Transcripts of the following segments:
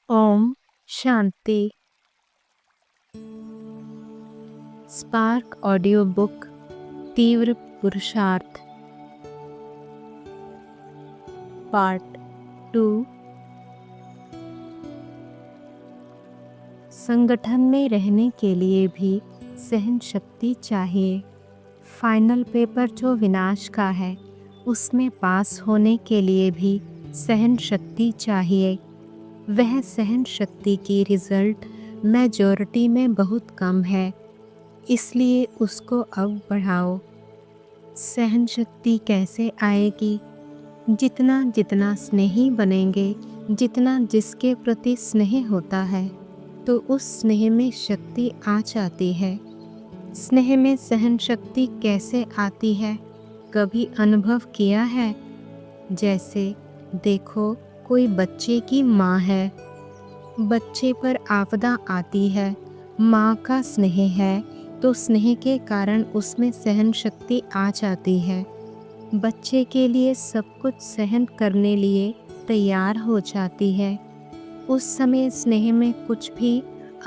Om Shanti. Spark audio book तीव्र पुरुषार्थ part 2। संगठन में रहने के लिए भी सहन शक्ति चाहिए। फाइनल पेपर जो विनाश का है, उसमें पास होने के लिए भी सहन शक्ति चाहिए। वह सहन शक्ति की रिजल्ट मेजॉरिटी में बहुत कम है, इसलिए उसको अब बढ़ाओ। सहन शक्ति कैसे आएगी? जितना जितना स्नेही बनेंगे, जितना जिसके प्रति स्नेह होता है, तो उस स्नेह में शक्ति आ जाती है। स्नेह में सहन शक्ति कैसे आती है, कभी अनुभव किया है? जैसे देखो, कोई बच्चे की माँ है, बच्चे पर आपदा आती है, माँ का स्नेह है तो स्नेह के कारण उसमें सहन शक्ति आ जाती है। बच्चे के लिए सब कुछ सहन करने लिए तैयार हो जाती है। उस समय स्नेह में कुछ भी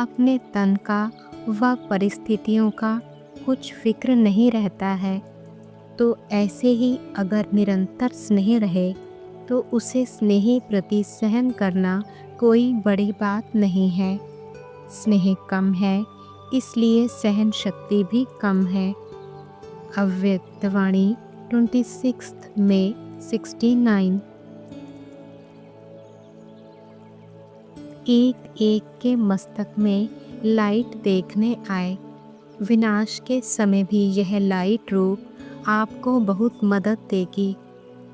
अपने तन का व परिस्थितियों का कुछ फिक्र नहीं रहता है। तो ऐसे ही अगर निरंतर स्नेह रहे तो उसे स्नेही प्रति सहन करना कोई बड़ी बात नहीं है। स्नेह कम है, इसलिए सहन शक्ति भी कम है। अव्यक्तवाणी 26 मई 69। एक एक के मस्तक में लाइट देखने आए। विनाश के समय भी यह लाइट रूप आपको बहुत मदद देगी।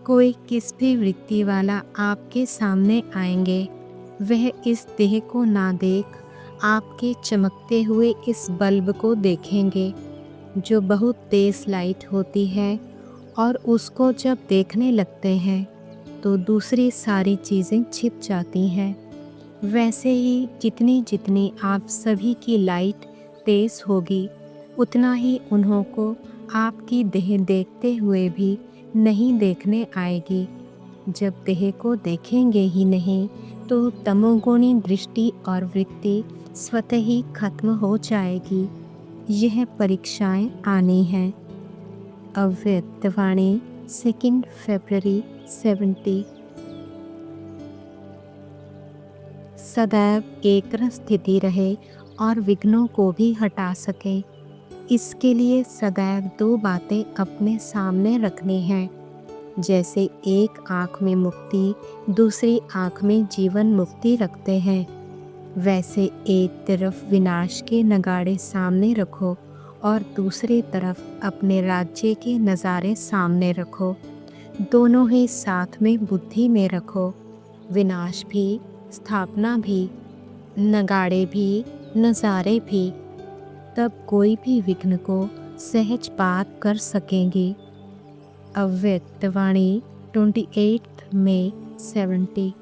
कोई किस भी वृत्ति वाला आपके सामने आएंगे, वह इस देह को ना देख आपके चमकते हुए इस बल्ब को देखेंगे, जो बहुत तेज लाइट होती है, और उसको जब देखने लगते हैं तो दूसरी सारी चीज़ें छिप जाती हैं। वैसे ही जितनी जितनी आप सभी की लाइट तेज होगी, उतना ही उन्हों को आपकी देह देखते हुए भी नहीं देखने आएगी। जब देह को देखेंगे ही नहीं तो तमोगुणी दृष्टि और वृत्ति स्वतः ही खत्म हो जाएगी। यह परीक्षाएं आनी हैं। अव्यक्तवाणी 2 फरवरी 70। सदैव एक स्थिति रहे और विघ्नों को भी हटा सके, इसके लिए सदैव दो बातें अपने सामने रखनी हैं। जैसे एक आँख में मुक्ति, दूसरी आँख में जीवन मुक्ति रखते हैं, वैसे एक तरफ विनाश के नगाड़े सामने रखो और दूसरी तरफ अपने राज्य के नज़ारे सामने रखो। दोनों ही साथ में बुद्धि में रखो। विनाश भी, स्थापना भी, नगाड़े भी, नज़ारे भी। तब कोई भी विघ्न को सहज पार कर सकेंगे। अव्यक्तवाणी 28 मई 70।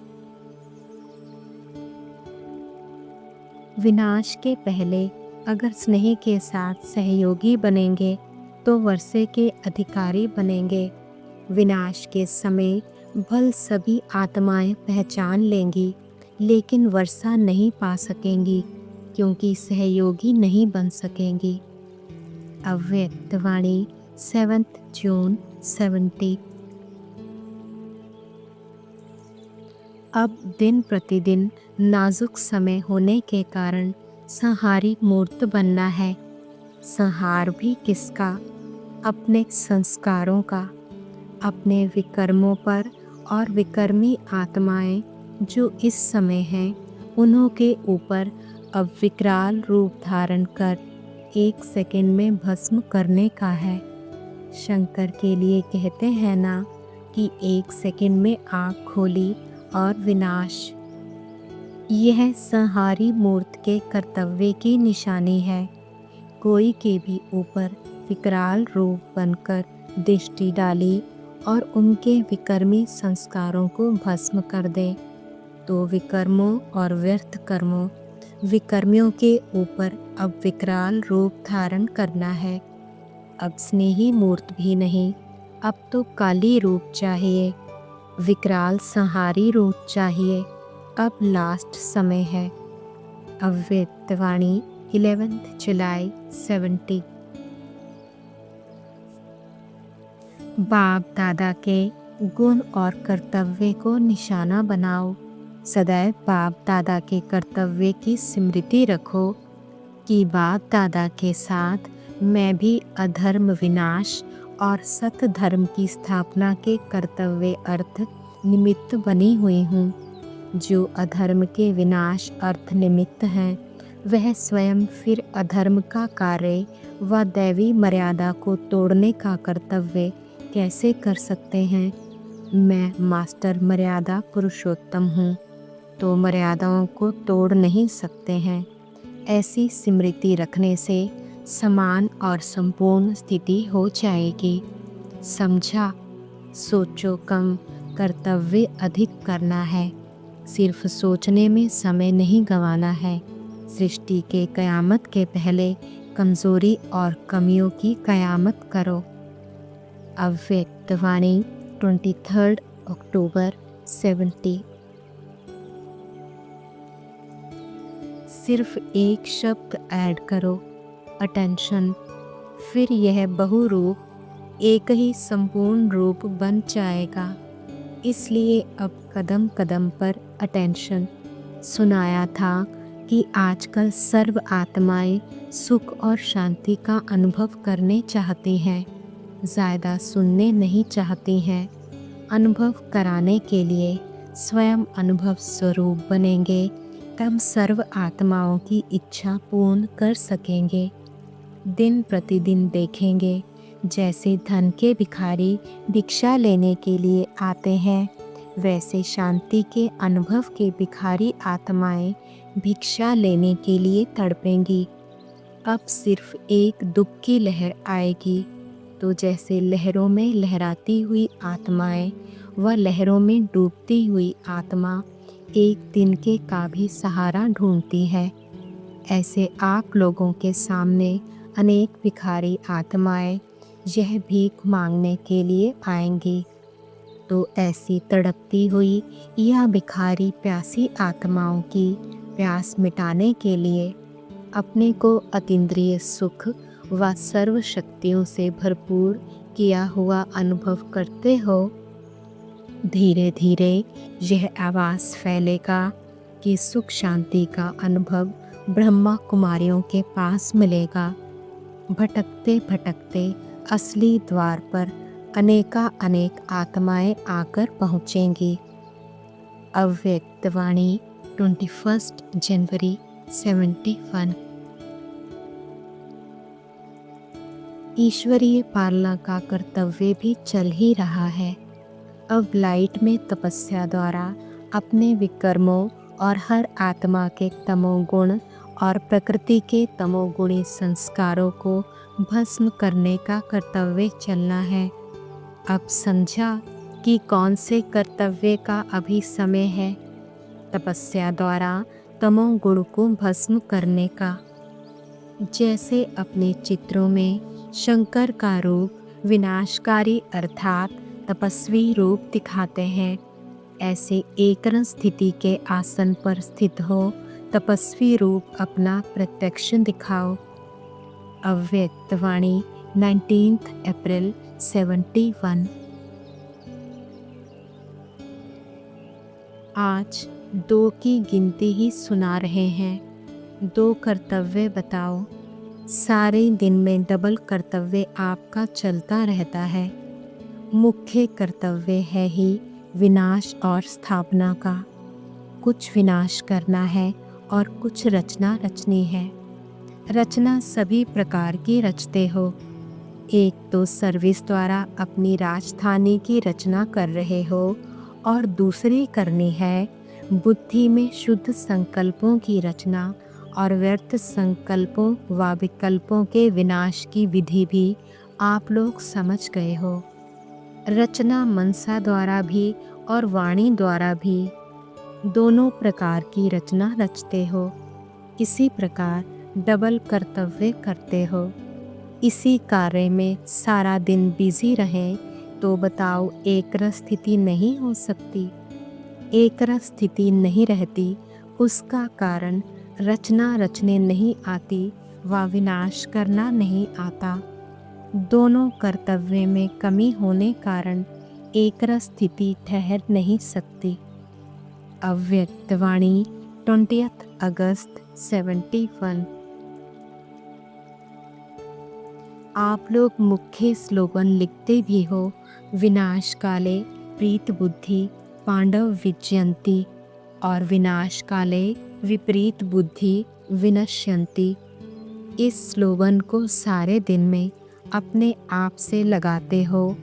विनाश के पहले अगर स्नेह के साथ सहयोगी बनेंगे तो वर्षे के अधिकारी बनेंगे। विनाश के समय भल सभी आत्माएं पहचान लेंगी, लेकिन वर्षा नहीं पा सकेंगी, क्योंकि सहयोगी नहीं बन सकेंगी। अव्यक्तवाणी 7 जून 70। अब दिन प्रतिदिन नाजुक समय होने के कारण संहारी मूर्त बनना है। संहार भी किसका? अपने संस्कारों का, अपने विकर्मों पर। और विकर्मी आत्माएं जो इस समय हैं, उन्हों के ऊपर अब विकराल रूप धारण कर 1 सेकंड में भस्म करने का है। शंकर के लिए कहते हैं ना कि 1 सेकंड में आँख खोली और विनाश। यह संहारी मूर्त के कर्तव्य की निशानी है। कोई के भी ऊपर विकराल रूप बनकर दृष्टि डाली और उनके विकर्मी संस्कारों को भस्म कर दे, तो विकर्मों और व्यर्थ कर्मों, विकर्मियों के ऊपर अब विकराल रूप धारण करना है। अब स्नेही मूर्त भी नहीं, अब तो काली रूप चाहिए। विकराल संहारी रूप चाहिए। अब लास्ट समय है। अव्यक्तवाणी 11 जुलाई 70। बाप दादा के गुण और कर्तव्य को निशाना बनाओ। सदैव बाप दादा के कर्तव्य की स्मृति रखो कि बाप दादा के साथ मैं भी अधर्म विनाश और सत धर्म की स्थापना के कर्तव्य अर्थ निमित्त बनी हुई हूँ। जो अधर्म के विनाश अर्थ निमित्त हैं, वह स्वयं फिर अधर्म का कार्य व दैवी मर्यादा को तोड़ने का कर्तव्य कैसे कर सकते हैं। मैं मास्टर मर्यादा पुरुषोत्तम हूँ, तो मर्यादाओं को तोड़ नहीं सकते हैं। ऐसी स्मृति रखने से समान और संपूर्ण स्थिति हो जाएगी। समझा? सोचो कम, कर्तव्य अधिक करना है। सिर्फ सोचने में समय नहीं गंवाना है। सृष्टि के कयामत के पहले कमजोरी और कमियों की कयामत करो। अव्यक्तवाणी 23 अक्टूबर 70। सिर्फ एक शब्द ऐड करो, अटेंशन। फिर यह बहुरूप एक ही संपूर्ण रूप बन जाएगा। इसलिए अब कदम कदम पर अटेंशन। सुनाया था कि आजकल सर्व आत्माएं सुख और शांति का अनुभव करने चाहती हैं, ज़्यादा सुनने नहीं चाहती हैं। अनुभव कराने के लिए स्वयं अनुभव स्वरूप बनेंगे, तब सर्व आत्माओं की इच्छा पूर्ण कर सकेंगे। दिन प्रतिदिन देखेंगे, जैसे धन के भिखारी भिक्षा लेने के लिए आते हैं, वैसे शांति के अनुभव के भिखारी आत्माएं भिक्षा लेने के लिए तड़पेंगी। अब सिर्फ एक दुख की लहर आएगी, तो जैसे लहरों में लहराती हुई आत्माएं व लहरों में डूबती हुई आत्मा एक दिन के का भी सहारा ढूंढती है, ऐसे आप लोगों के सामने अनेक भिखारी आत्माएं यह भीख मांगने के लिए आएंगी। तो ऐसी तड़पती हुई या भिखारी प्यासी आत्माओं की प्यास मिटाने के लिए अपने को अतीन्द्रिय सुख व सर्व शक्तियों से भरपूर किया हुआ अनुभव करते हो। धीरे धीरे यह आवाज़ फैलेगा कि सुख शांति का अनुभव ब्रह्मा कुमारियों के पास मिलेगा। भटकते भटकते असली द्वार पर अनेक आत्माएं आकर पहुँचेंगी। अव्यक्तवाणी 21 जनवरी 71। ईश्वरीय पालना का कर्तव्य भी चल ही रहा है। अब लाइट में तपस्या द्वारा अपने विकर्मों और हर आत्मा के तमोगुण और प्रकृति के तमोगुणी संस्कारों को भस्म करने का कर्तव्य चलना है। अब समझा कि कौन से कर्तव्य का अभी समय है। तपस्या द्वारा तमोगुण को भस्म करने का। जैसे अपने चित्रों में शंकर का रूप विनाशकारी अर्थात तपस्वी रूप दिखाते हैं, ऐसे एकरस स्थिति के आसन पर स्थित हो तपस्वी रूप अपना प्रत्यक्ष दिखाओ। अव्यक्तवाणी 19 अप्रैल 71। आज 2 की गिनती ही सुना रहे हैं। 2 कर्तव्य बताओ। सारे दिन में डबल कर्तव्य आपका चलता रहता है। मुख्य कर्तव्य है ही विनाश और स्थापना का। कुछ विनाश करना है और कुछ रचना रचनी है। रचना सभी प्रकार की रचते हो। एक तो सर्विस द्वारा अपनी राजधानी की रचना कर रहे हो और दूसरी करनी है बुद्धि में शुद्ध संकल्पों की रचना और व्यर्थ संकल्पों व विकल्पों के विनाश की विधि भी आप लोग समझ गए हो। रचना मनसा द्वारा भी और वाणी द्वारा भी, दोनों प्रकार की रचना रचते हो। इसी प्रकार डबल कर्तव्य करते हो। इसी कार्य में सारा दिन बिजी रहें तो बताओ एक रस स्थिति नहीं हो सकती। एक रस स्थिति नहीं रहती, उसका कारण रचना रचने नहीं आती व विनाश करना नहीं आता। दोनों कर्तव्य में कमी होने कारण एक रस स्थिति ठहर नहीं सकती। अव्यक्तवाणी 20 अगस्त 71। आप लोग मुख्य स्लोगन लिखते भी हो, विनाश काले प्रीत बुद्धि पांडव विजयंती और विनाश काले विपरीत बुद्धि विनश्यंती। इस स्लोगन को सारे दिन में अपने आप से लगाते हो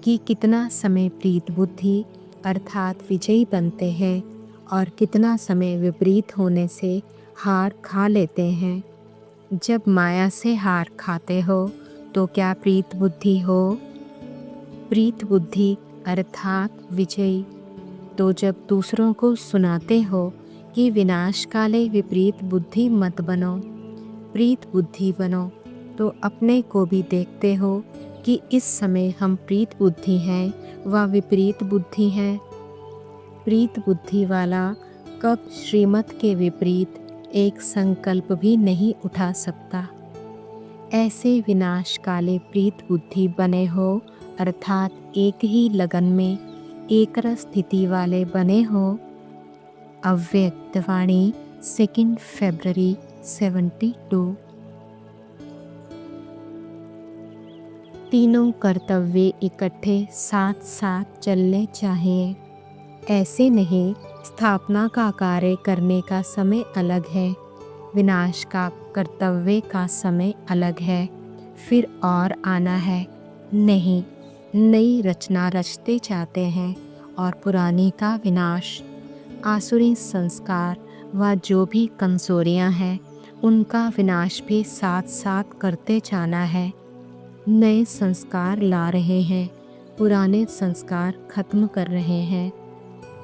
कि कितना समय प्रीत बुद्धि अर्थात विजयी बनते हैं और कितना समय विपरीत होने से हार खा लेते हैं। जब माया से हार खाते हो तो क्या प्रीत बुद्धि हो? प्रीत बुद्धि अर्थात विजयी। तो जब दूसरों को सुनाते हो कि विनाश काले विपरीत बुद्धि मत बनो, प्रीत बुद्धि बनो, तो अपने को भी देखते हो कि इस समय हम प्रीत बुद्धि हैं व विपरीत बुद्धि हैं। प्रीत बुद्धि वाला कब श्रीमत के विपरीत एक संकल्प भी नहीं उठा सकता। ऐसे विनाश काले प्रीत बुद्धि बने हो अर्थात एक ही लगन में एक रस स्थिति वाले बने हो। अव्यक्तवाणी 2 फरवरी 72। तीनों कर्तव्य इकट्ठे साथ साथ चलने चाहिए। ऐसे नहीं, स्थापना का कार्य करने का समय अलग है, विनाश का कर्तव्य का समय अलग है, फिर और आना है। नहीं, नई रचना रचते जाते हैं और पुरानी का विनाश। आसुरी संस्कार व जो भी कमजोरियां हैं उनका विनाश भी साथ साथ करते जाना है। नए संस्कार ला रहे हैं, पुराने संस्कार खत्म कर रहे हैं,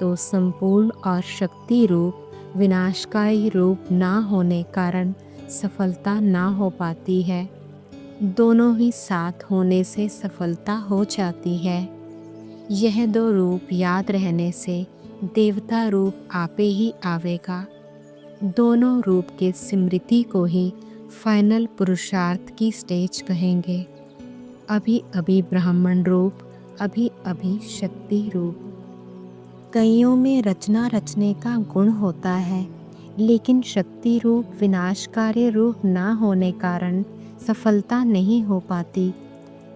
तो संपूर्ण और शक्ति रूप विनाशकारी रूप ना होने कारण सफलता ना हो पाती है। दोनों ही साथ होने से सफलता हो जाती है। यह दो रूप याद रहने से देवता रूप आपे ही आवेगा। दोनों रूप के स्मृति को ही फाइनल पुरुषार्थ की स्टेज कहेंगे। अभी अभी ब्राह्मण रूप, अभी अभी शक्ति रूप। कईयों में रचना रचने का गुण होता है, लेकिन शक्ति रूप विनाशकारी रूप ना होने कारण सफलता नहीं हो पाती।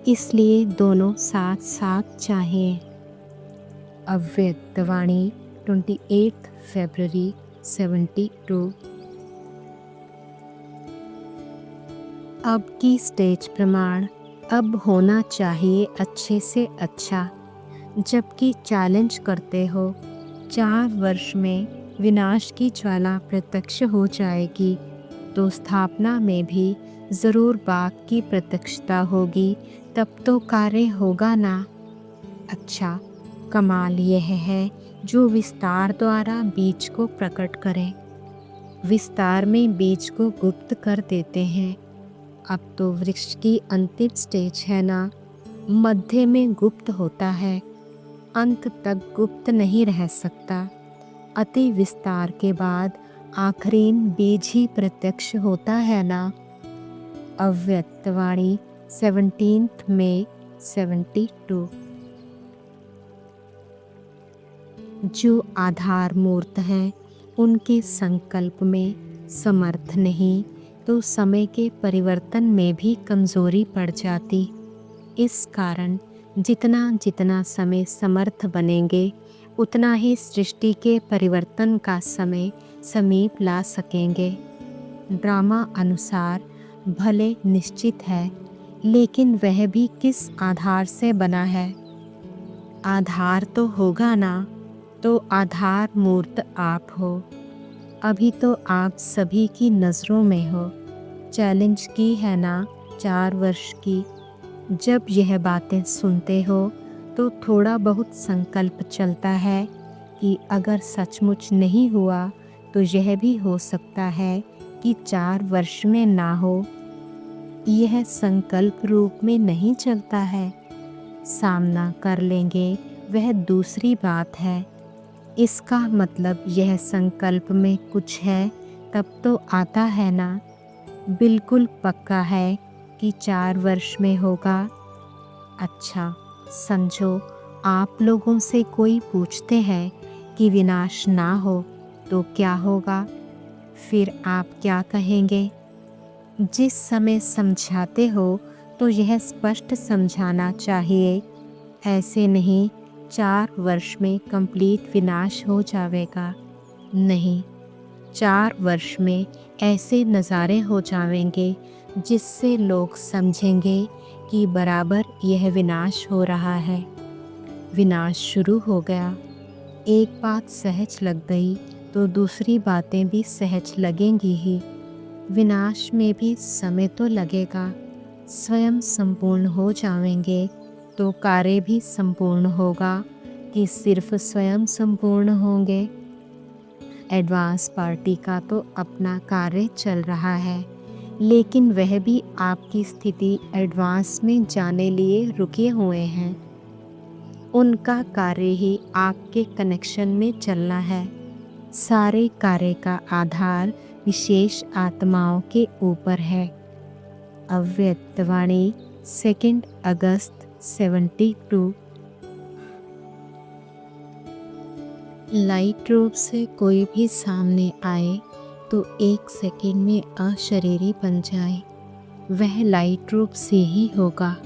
इसलिए दोनों साथ साथ चाहिए। अव्यक्तवाणी 28 फरवरी 72। अब की स्टेज प्रमाण अब होना चाहिए अच्छे से अच्छा। जबकि चैलेंज करते हो 4 वर्ष में विनाश की ज्वाला प्रत्यक्ष हो जाएगी, तो स्थापना में भी ज़रूर बाप की प्रत्यक्षता होगी, तब तो कार्य होगा ना। अच्छा, कमाल यह है जो विस्तार द्वारा बीज को प्रकट करे। विस्तार में बीज को गुप्त कर देते हैं। अब तो वृक्ष की अंतिम स्टेज है ना, मध्य में गुप्त होता है, अंत तक गुप्त नहीं रह सकता। अति विस्तार के बाद आखिरीन बीज ही प्रत्यक्ष होता है ना। अव्यक्तवाणी 17 मई 72। जो आधार मूर्त हैं उनके संकल्प में समर्थ नहीं, तो समय के परिवर्तन में भी कमजोरी पड़ जाती। इस कारण जितना जितना समय समर्थ बनेंगे, उतना ही सृष्टि के परिवर्तन का समय समीप ला सकेंगे। ड्रामा अनुसार भले निश्चित है, लेकिन वह भी किस आधार से बना है? आधार तो होगा ना, तो आधार मूर्त आप हो। अभी तो आप सभी की नज़रों में हो। चैलेंज की है ना 4 वर्ष की। जब यह बातें सुनते हो तो थोड़ा बहुत संकल्प चलता है कि अगर सचमुच नहीं हुआ तो यह भी हो सकता है कि 4 वर्ष में ना हो। यह संकल्प रूप में नहीं चलता है। सामना कर लेंगे वह दूसरी बात है। इसका मतलब यह संकल्प में कुछ है तब तो आता है ना। बिल्कुल पक्का है कि 4 वर्ष में होगा। अच्छा, समझो आप लोगों से कोई पूछते हैं कि विनाश ना हो तो क्या होगा, फिर आप क्या कहेंगे? जिस समय समझाते हो तो यह स्पष्ट समझाना चाहिए, ऐसे नहीं 4 वर्ष में कंप्लीट विनाश हो जाएगा। नहीं, 4 वर्ष में ऐसे नज़ारे हो जाएंगे जिससे लोग समझेंगे कि बराबर यह विनाश हो रहा है। विनाश शुरू हो गया, एक बात सहज लग गई तो दूसरी बातें भी सहज लगेंगी ही। विनाश में भी समय तो लगेगा। स्वयं संपूर्ण हो जाएंगे तो कार्य भी संपूर्ण होगा कि सिर्फ स्वयं संपूर्ण होंगे। एडवांस पार्टी का तो अपना कार्य चल रहा है, लेकिन वह भी आपकी स्थिति एडवांस में जाने लिए रुके हुए हैं। उनका कार्य ही आपके कनेक्शन में चलना है। सारे कार्य का आधार विशेष आत्माओं के ऊपर है। अव्यक्तवाणी 2 अगस्त 72। लाइट रूप से कोई भी सामने आए तो 1 सेकंड में अशरीरी बन जाए, वह लाइट रूप से ही होगा।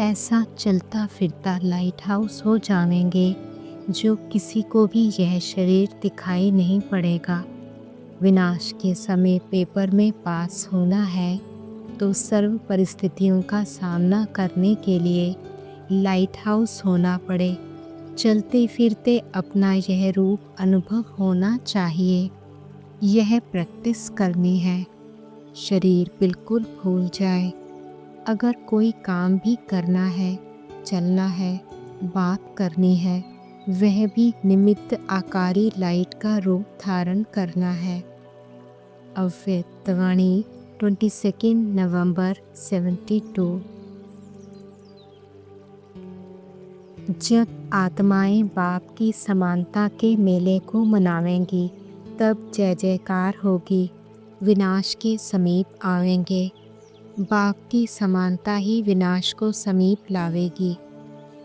ऐसा चलता फिरता लाइट हाउस हो जाएंगे जो किसी को भी यह शरीर दिखाई नहीं पड़ेगा। विनाश के समय पेपर में पास होना है तो सर्व परिस्थितियों का सामना करने के लिए लाइट हाउस होना पड़े। चलते फिरते अपना यह रूप अनुभव होना चाहिए। यह प्रैक्टिस करनी है। शरीर बिल्कुल भूल जाए। अगर कोई काम भी करना है, चलना है, बात करनी है, वह भी निमित्त आकारी लाइट का रूप धारण करना है। अव्यक्तवाणी 22 नवंबर 72। जब आत्माएं बाप की समानता के मेले को मनावेंगी तब जय जयकार होगी। विनाश के समीप आवेंगे। बाप की समानता ही विनाश को समीप लावेगी।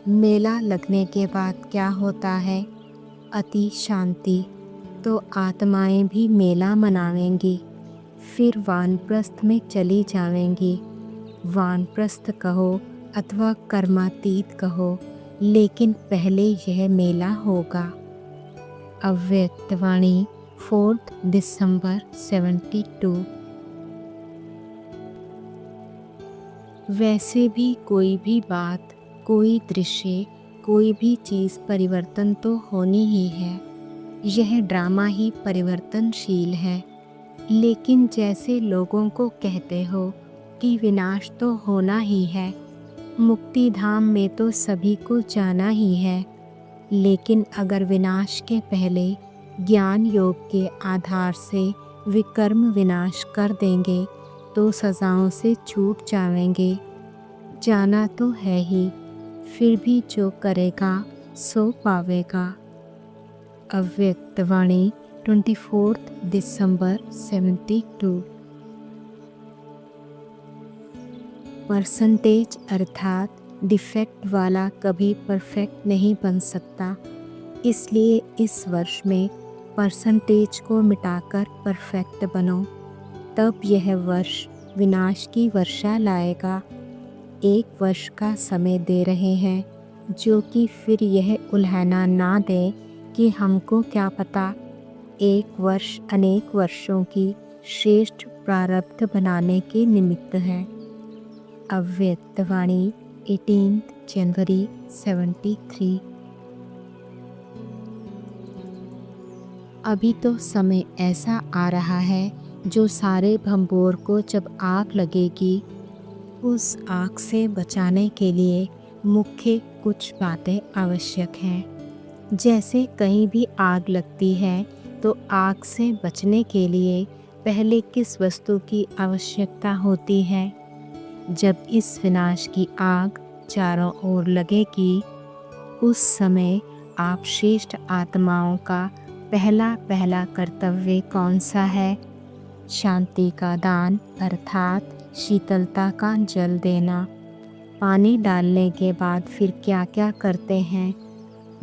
मेला लगने के बाद क्या होता है? अति शांति। तो आत्माएं भी मेला मनावेंगी, फिर वानप्रस्थ में चली जावेंगी। वानप्रस्थ कहो अथवा कर्मातीत कहो, लेकिन पहले यह मेला होगा। अव्यक्तवाणी 4 दिसंबर 72। वैसे भी कोई भी बात, कोई दृश्य, कोई भी चीज़ परिवर्तन तो होनी ही है। यह ड्रामा ही परिवर्तनशील है। लेकिन जैसे लोगों को कहते हो कि विनाश तो होना ही है, मुक्ति धाम में तो सभी को जाना ही है, लेकिन अगर विनाश के पहले ज्ञान योग के आधार से विकर्म विनाश कर देंगे तो सजाओं से छूट जाएंगे। जाना तो है ही, फिर भी जो करेगा सो पावेगा। अव्यक्तवाणी 24 दिसंबर 72। परसेंटेज अर्थात डिफेक्ट वाला कभी परफेक्ट नहीं बन सकता। इसलिए इस वर्ष में परसेंटेज को मिटाकर परफेक्ट बनो, तब यह वर्ष विनाश की वर्षा लाएगा। 1 वर्ष का समय दे रहे हैं, जो कि फिर यह उल्हाना ना दे कि हमको क्या पता। 1 वर्ष अनेक वर्षों की श्रेष्ठ प्रारब्ध बनाने के निमित्त है। अव्यक्तवाणी 18 जनवरी 73। अभी तो समय ऐसा आ रहा है जो सारे भंबोर को जब आग लगेगी, उस आग से बचाने के लिए मुख्य कुछ बातें आवश्यक हैं। जैसे कहीं भी आग लगती है तो आग से बचने के लिए पहले किस वस्तु की आवश्यकता होती है? जब इस विनाश की आग चारों ओर लगेगी, उस समय आप श्रेष्ठ आत्माओं का पहला कर्तव्य कौन सा है? शांति का दान अर्थात शीतलता का जल देना। पानी डालने के बाद फिर क्या क्या करते हैं?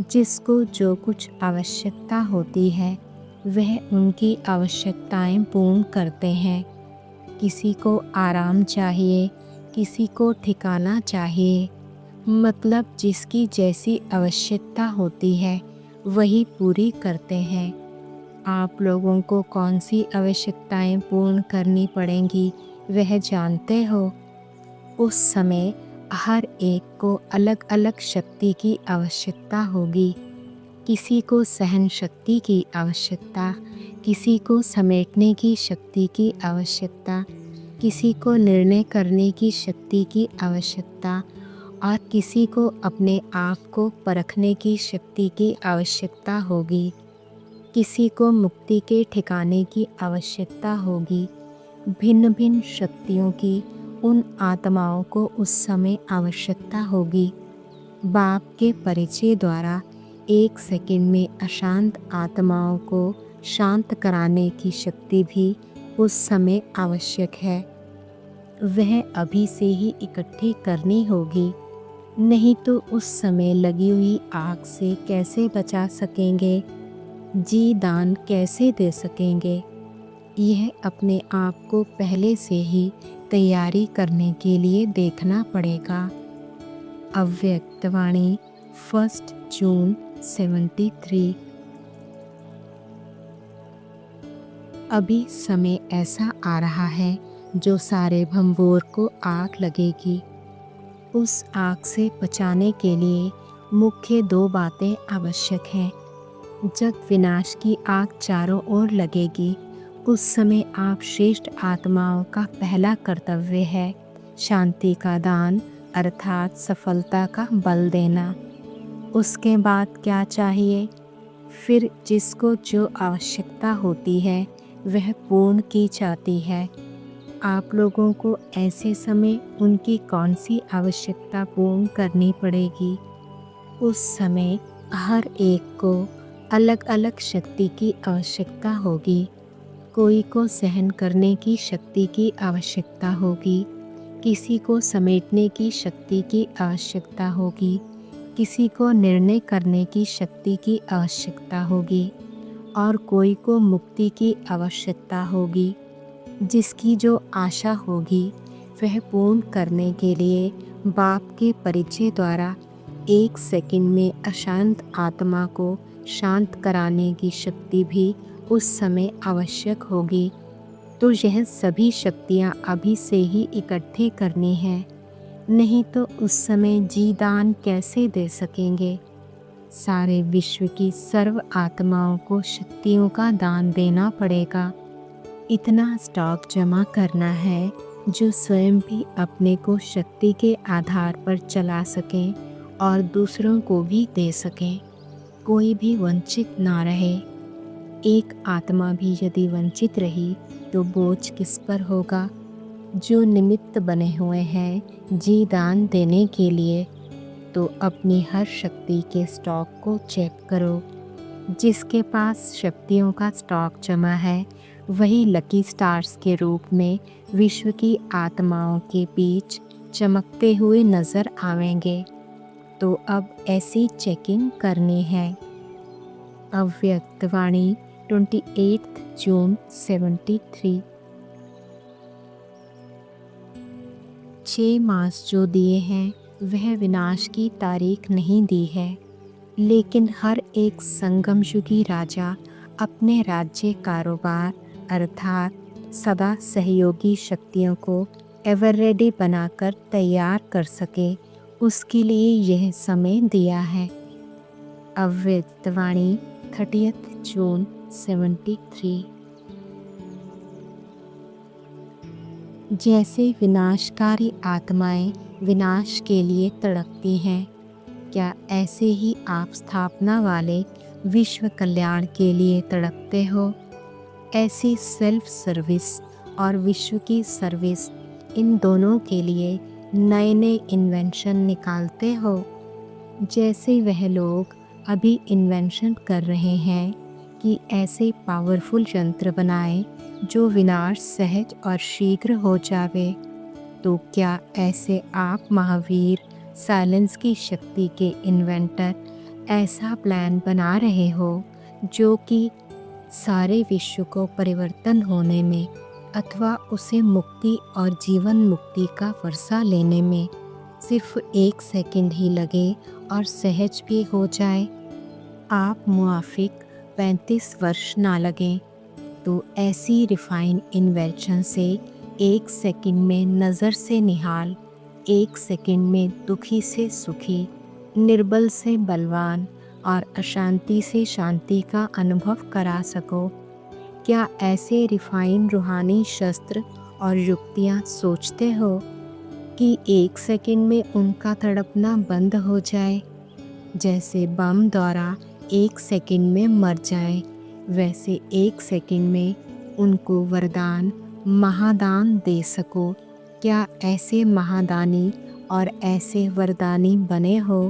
जिसको जो कुछ आवश्यकता होती है वह उनकी आवश्यकताएं पूर्ण करते हैं। किसी को आराम चाहिए, किसी को ठिकाना चाहिए, मतलब जिसकी जैसी आवश्यकता होती है वही पूरी करते हैं। आप लोगों को कौन सी आवश्यकताएं पूर्ण करनी पड़ेंगी वह जानते हो। उस समय हर एक को अलग अलग शक्ति की आवश्यकता होगी। किसी को सहन शक्ति की आवश्यकता, किसी को समेटने की शक्ति की आवश्यकता, किसी को निर्णय करने की शक्ति की आवश्यकता और किसी को अपने आप को परखने की शक्ति की आवश्यकता होगी। किसी को मुक्ति के ठिकाने की आवश्यकता होगी। भिन्न भिन्न शक्तियों की उन आत्माओं को उस समय आवश्यकता होगी। बाप के परिचय द्वारा 1 सेकंड में अशांत आत्माओं को शांत कराने की शक्ति भी उस समय आवश्यक है। वह अभी से ही इकट्ठी करनी होगी, नहीं तो उस समय लगी हुई आग से कैसे बचा सकेंगे? जी दान कैसे दे सकेंगे? यह अपने आप को पहले से ही तैयारी करने के लिए देखना पड़ेगा। अव्यक्त वाणी 1 जून 73। अभी समय ऐसा आ रहा है जो सारे भंबोर को आग लगेगी। उस आग से बचाने के लिए मुख्य 2 बातें आवश्यक हैं। जब विनाश की आग चारों ओर लगेगी उस समय आप श्रेष्ठ आत्माओं का पहला कर्तव्य है शांति का दान अर्थात सफलता का बल देना। उसके बाद क्या चाहिए? फिर जिसको जो आवश्यकता होती है वह पूर्ण की जाती है। आप लोगों को ऐसे समय उनकी कौन सी आवश्यकता पूर्ण करनी पड़ेगी? उस समय हर एक को अलग अलग शक्ति की आवश्यकता होगी। कोई को सहन करने की शक्ति की आवश्यकता होगी, किसी को समेटने की शक्ति की आवश्यकता होगी, किसी को निर्णय करने की शक्ति की आवश्यकता होगी और कोई को मुक्ति की आवश्यकता होगी। जिसकी जो आशा होगी वह पूर्ण करने के लिए बाप के परिचय द्वारा 1 सेकंड में अशांत आत्मा को शांत कराने की शक्ति भी उस समय आवश्यक होगी। तो यह सभी शक्तियाँ अभी से ही इकट्ठी करनी है, नहीं तो उस समय जी दान कैसे दे सकेंगे? सारे विश्व की सर्व आत्माओं को शक्तियों का दान देना पड़ेगा। इतना स्टॉक जमा करना है जो स्वयं भी अपने को शक्ति के आधार पर चला सकें और दूसरों को भी दे सकें। कोई भी वंचित ना रहे। एक आत्मा भी यदि वंचित रही तो बोझ किस पर होगा? जो निमित्त बने हुए हैं जी दान देने के लिए, तो अपनी हर शक्ति के स्टॉक को चेक करो। जिसके पास शक्तियों का स्टॉक जमा है वही लकी स्टार्स के रूप में विश्व की आत्माओं के बीच चमकते हुए नजर आवेंगे। तो अब ऐसी चेकिंग करनी है। अव्यक्त वाणी 28 जून 73। 6 मास जो दिए हैं वह विनाश की तारीख नहीं दी है, लेकिन हर एक संगम युगी राजा अपने राज्य कारोबार अर्थात सदा सहयोगी शक्तियों को एवर रेडी बनाकर तैयार कर सके, उसके लिए यह समय दिया है। अव्यक्त वाणी 30 जून 73। जैसे विनाशकारी आत्माएं विनाश के लिए तड़पती हैं, क्या ऐसे ही आप स्थापना वाले विश्व कल्याण के लिए तड़पते हो? ऐसी सेल्फ सर्विस और विश्व की सर्विस, इन दोनों के लिए नए नए इन्वेंशन निकालते हो। जैसे वह लोग अभी इन्वेंशन कर रहे हैं कि ऐसे पावरफुल यंत्र बनाएं जो विनाश सहज और शीघ्र हो जावे। तो क्या ऐसे आप महावीर साइलेंस की शक्ति के इन्वेंटर ऐसा प्लान बना रहे हो जो कि सारे विश्व को परिवर्तन होने में अथवा उसे मुक्ति और जीवन मुक्ति का वर्षा लेने में सिर्फ 1 सेकंड ही लगे और सहज भी हो जाए। आप मुआफिक 35 वर्ष ना लगें तो ऐसी रिफाइन इन्वेंशन से 1 सेकंड में नज़र से निहाल, 1 सेकंड में दुखी से सुखी, निर्बल से बलवान और अशांति से शांति का अनुभव करा सको। क्या ऐसे रिफाइन रूहानी शस्त्र और युक्तियाँ सोचते हो कि 1 सेकंड में उनका तड़पना बंद हो जाए? जैसे बम द्वारा 1 सेकंड में मर जाए, वैसे 1 सेकंड में उनको वरदान महादान दे सको। क्या ऐसे महादानी और ऐसे वरदानी बने हो?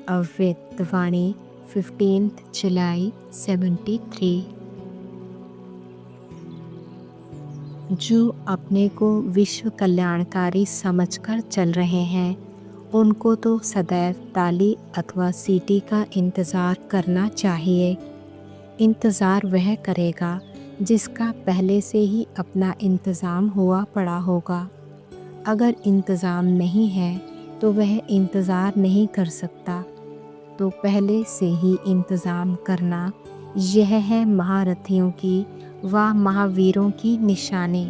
अव्यक्त वाणी 15 जुलाई 73। जो अपने को विश्व कल्याणकारी समझकर चल रहे हैं उनको तो सदैव ताली अथवा सीटी का इंतज़ार करना चाहिए। इंतज़ार वह करेगा जिसका पहले से ही अपना इंतज़ाम हुआ पड़ा होगा। अगर इंतज़ाम नहीं है तो वह इंतज़ार नहीं कर सकता। तो पहले से ही इंतज़ाम करना, यह है महारथियों की व महावीरों की निशानी।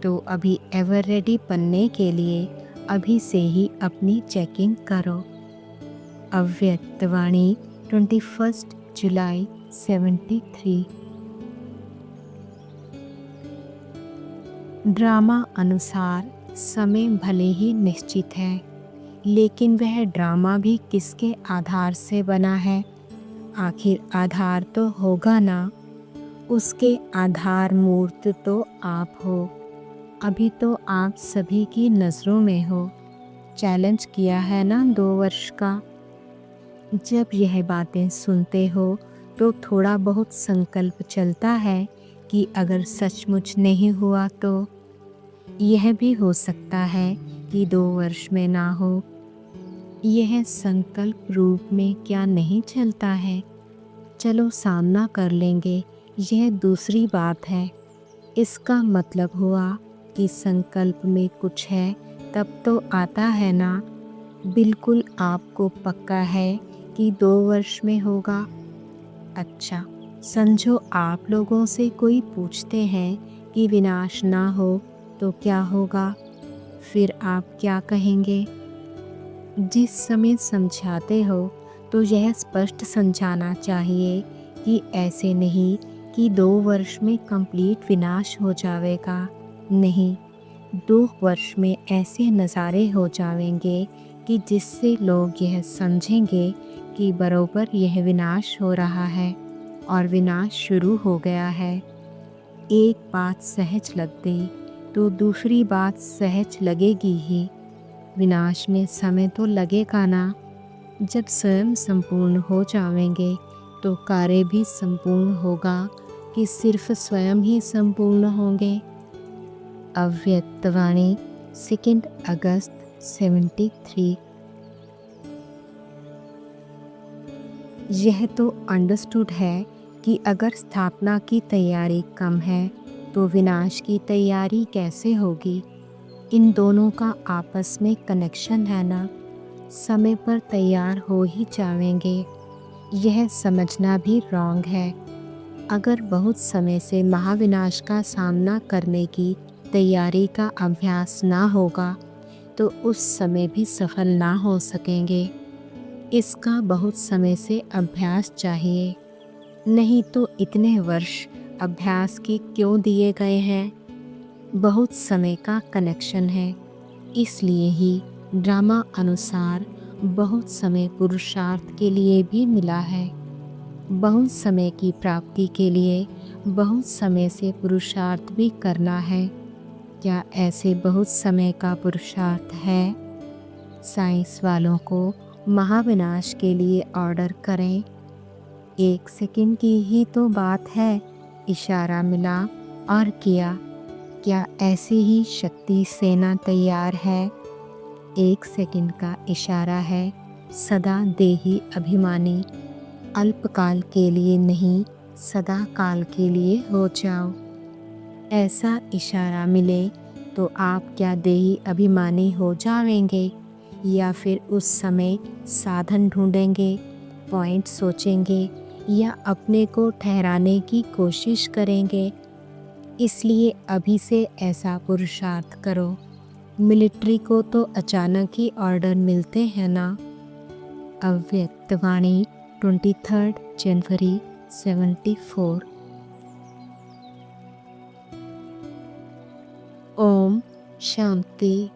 तो अभी एवर रेडी बनने के लिए अभी से ही अपनी चेकिंग करो। अव्यक्त वाणी 21 जुलाई 73। ड्रामा अनुसार समय भले ही निश्चित है, लेकिन वह ड्रामा भी किसके आधार से बना है? आखिर आधार तो होगा ना। उसके आधार मूर्त तो आप हो। अभी तो आप सभी की नज़रों में हो। चैलेंज किया है ना 2 वर्ष का। जब यह बातें सुनते हो तो थोड़ा बहुत संकल्प चलता है कि अगर सचमुच नहीं हुआ तो यह भी हो सकता है कि 2 वर्ष में ना हो। यह संकल्प रूप में क्या नहीं चलता है? चलो सामना कर लेंगे, यह दूसरी बात है। इसका मतलब हुआ कि संकल्प में कुछ है तब तो आता है ना। बिल्कुल आपको पक्का है कि 2 वर्ष में होगा। अच्छा, समझो आप लोगों से कोई पूछते हैं कि विनाश ना हो तो क्या होगा? फिर आप क्या कहेंगे? जिस समय समझाते हो तो यह स्पष्ट समझाना चाहिए कि ऐसे नहीं कि 2 वर्ष में कंप्लीट विनाश हो जाएगा। नहीं, 2 वर्ष में ऐसे नज़ारे हो जाएंगे कि जिससे लोग यह समझेंगे कि बरोबर यह विनाश हो रहा है और विनाश शुरू हो गया है। एक बात सहज लग गई तो दूसरी बात सहज लगेगी ही। विनाश में समय तो लगेगा ना। जब स्वयं संपूर्ण हो जाएंगे तो कार्य भी संपूर्ण होगा कि सिर्फ स्वयं ही संपूर्ण होंगे। अव्यक्त वाणी 2 अगस्त 73। यह तो अंडरस्टूड है कि अगर स्थापना की तैयारी कम है तो विनाश की तैयारी कैसे होगी? इन दोनों का आपस में कनेक्शन है ना। समय पर तैयार हो ही जाएंगे। यह समझना भी रॉन्ग है। अगर बहुत समय से महाविनाश का सामना करने की तैयारी का अभ्यास ना होगा तो उस समय भी सफल ना हो सकेंगे। इसका बहुत समय से अभ्यास चाहिए। नहीं तो इतने वर्ष अभ्यास के क्यों दिए गए हैं? बहुत समय का कनेक्शन है। इसलिए ही ड्रामा अनुसार बहुत समय पुरुषार्थ के लिए भी मिला है। बहुत समय की प्राप्ति के लिए बहुत समय से पुरुषार्थ भी करना है। क्या ऐसे बहुत समय का पुरुषार्थ है? साइंस वालों को महाविनाश के लिए ऑर्डर करें। 1 सेकंड की ही तो बात है, इशारा मिला और किया। क्या ऐसी ही शक्ति सेना तैयार है? 1 सेकंड का इशारा है, सदा देही अभिमानी, अल्पकाल के लिए नहीं, सदा काल के लिए हो जाओ। ऐसा इशारा मिले तो आप क्या देही अभिमानी हो जाएंगे या फिर उस समय साधन ढूंढेंगे, पॉइंट सोचेंगे या अपने को ठहराने की कोशिश करेंगे? इसलिए अभी से ऐसा पुरुषार्थ करो। मिलिट्री को तो अचानक ही ऑर्डर मिलते हैं ना। अव्यक्तवाणी 23 जनवरी 74। ओम शांति।